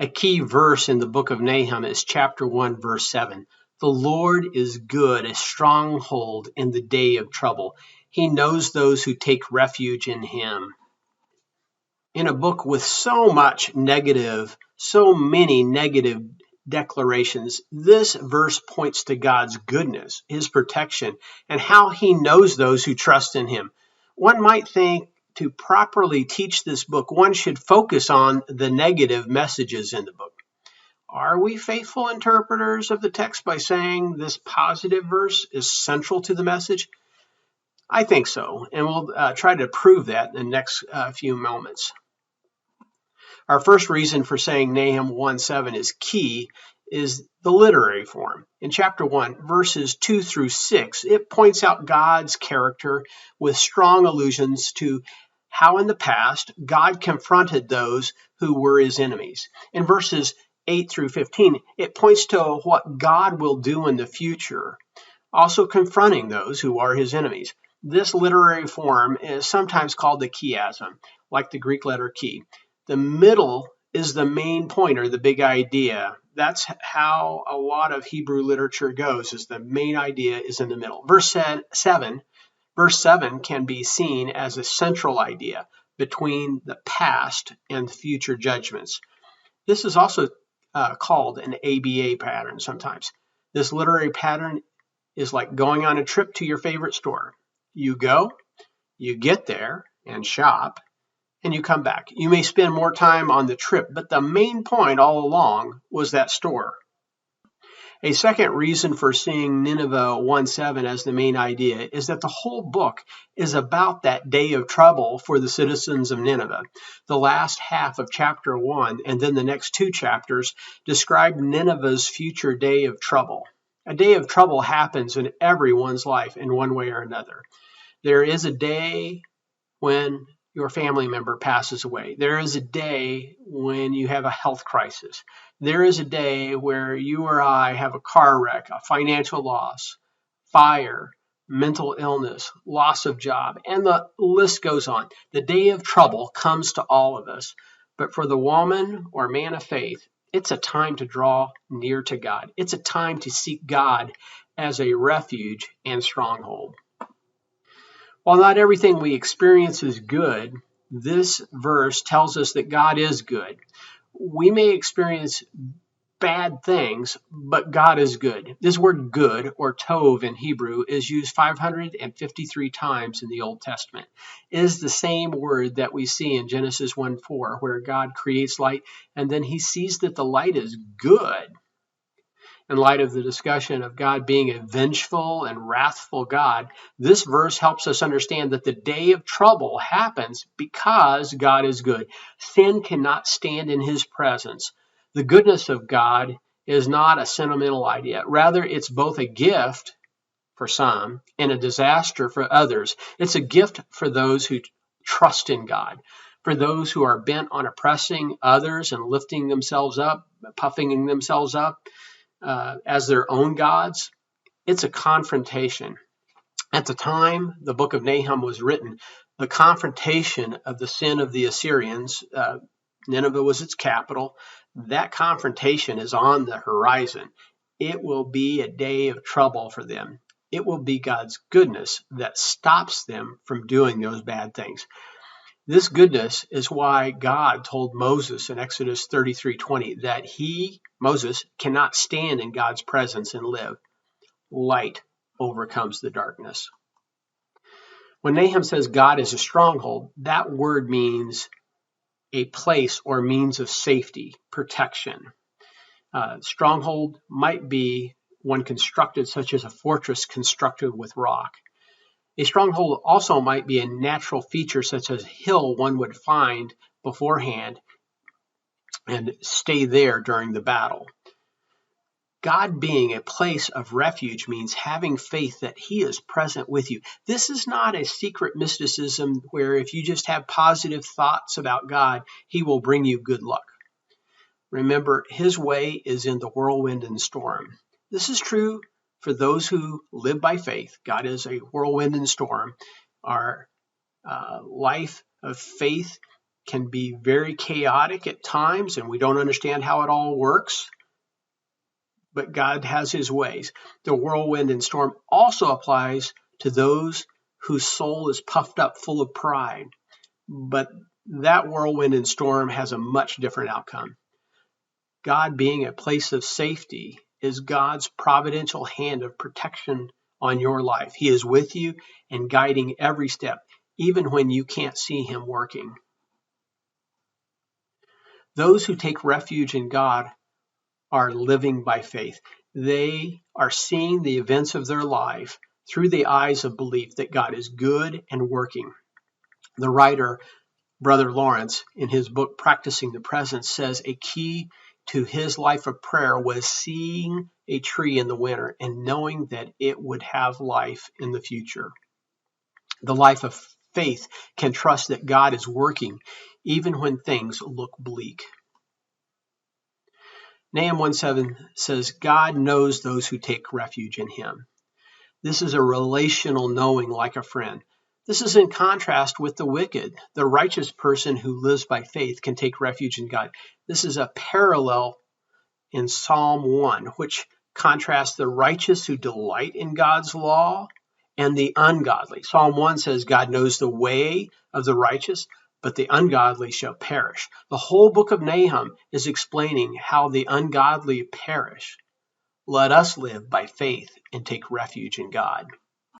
A key verse in the book of Nahum is chapter 1, verse 7. The Lord is good, a stronghold in the day of trouble. He knows those who take refuge in him. In a book with so many negative declarations, this verse points to God's goodness, his protection, and how he knows those who trust in him. One might think to properly teach this book, one should focus on the negative messages in the book. Are we faithful interpreters of the text by saying this positive verse is central to the message? I think so, and we'll try to prove that in the next few moments. Our first reason for saying Nahum 1:7 is key is the literary form. In chapter 1, verses 2 through 6, it points out God's character with strong allusions to how in the past God confronted those who were his enemies. In verses 8 through 15, it points to what God will do in the future, also confronting those who are his enemies. This literary form is sometimes called the chiasm, like the Greek letter chi. The middle is the main point or the big idea. That's how a lot of Hebrew literature goes, is the main idea is in the middle. Verse 7 can be seen as a central idea between the past and future judgments. This is also called an ABA pattern sometimes. This literary pattern is like going on a trip to your favorite store. You go, you get there and shop, and you come back. You may spend more time on the trip, but the main point all along was that store. A second reason for seeing Nineveh 1:7 as the main idea is that the whole book is about that day of trouble for the citizens of Nineveh. The last half of chapter 1 and then the next two chapters describe Nineveh's future day of trouble. A day of trouble happens in everyone's life in one way or another. There is a day when your family member passes away. There is a day when you have a health crisis. There is a day where you or I have a car wreck, a financial loss, fire, mental illness, loss of job, and the list goes on. The day of trouble comes to all of us. But for the woman or man of faith, it's a time to draw near to God. It's a time to seek God as a refuge and stronghold. While not everything we experience is good, this verse tells us that God is good. We may experience bad things, but God is good. This word good, or tov in Hebrew, is used 553 times in the Old Testament. It is the same word that we see in Genesis 1:4, where God creates light, and then he sees that the light is good. In light of the discussion of God being a vengeful and wrathful God, this verse helps us understand that the day of trouble happens because God is good. Sin cannot stand in his presence. The goodness of God is not a sentimental idea. Rather, it's both a gift for some and a disaster for others. It's a gift for those who trust in God. For those who are bent on oppressing others and lifting themselves up, puffing themselves up, as their own gods, it's a confrontation. At the time the book of Nahum was written, the confrontation of the sin of the Assyrians, Nineveh was its capital, that confrontation is on the horizon. It will be a day of trouble for them. It will be God's goodness that stops them from doing those bad things. This goodness is why God told Moses in Exodus 33:20 that Moses, cannot stand in God's presence and live. Light overcomes the darkness. When Nahum says God is a stronghold, that word means a place or means of safety, protection. Stronghold might be one constructed such as a fortress constructed with rock. A stronghold also might be a natural feature such as a hill one would find beforehand and stay there during the battle. God being a place of refuge means having faith that he is present with you. This is not a secret mysticism where if you just have positive thoughts about God, he will bring you good luck. Remember, his way is in the whirlwind and storm. This is true for those who live by faith. God is a whirlwind and storm. Our life of faith can be very chaotic at times, and we don't understand how it all works. But God has his ways. The whirlwind and storm also applies to those whose soul is puffed up full of pride. But that whirlwind and storm has a much different outcome. God being a place of safety is God's providential hand of protection on your life. He is with you and guiding every step, even when you can't see him working. Those who take refuge in God are living by faith. They are seeing the events of their life through the eyes of belief that God is good and working. The writer, Brother Lawrence, in his book Practicing the Present, says a key to his life of prayer was seeing a tree in the winter and knowing that it would have life in the future. The life of faith can trust that God is working even when things look bleak. Nahum 1:7 says, God knows those who take refuge in him. This is a relational knowing like a friend. This is in contrast with the wicked. The righteous person who lives by faith can take refuge in God. This is a parallel in Psalm 1, which contrasts the righteous who delight in God's law and the ungodly. Psalm 1 says God knows the way of the righteous, but the ungodly shall perish. The whole book of Nahum is explaining how the ungodly perish. Let us live by faith and take refuge in God.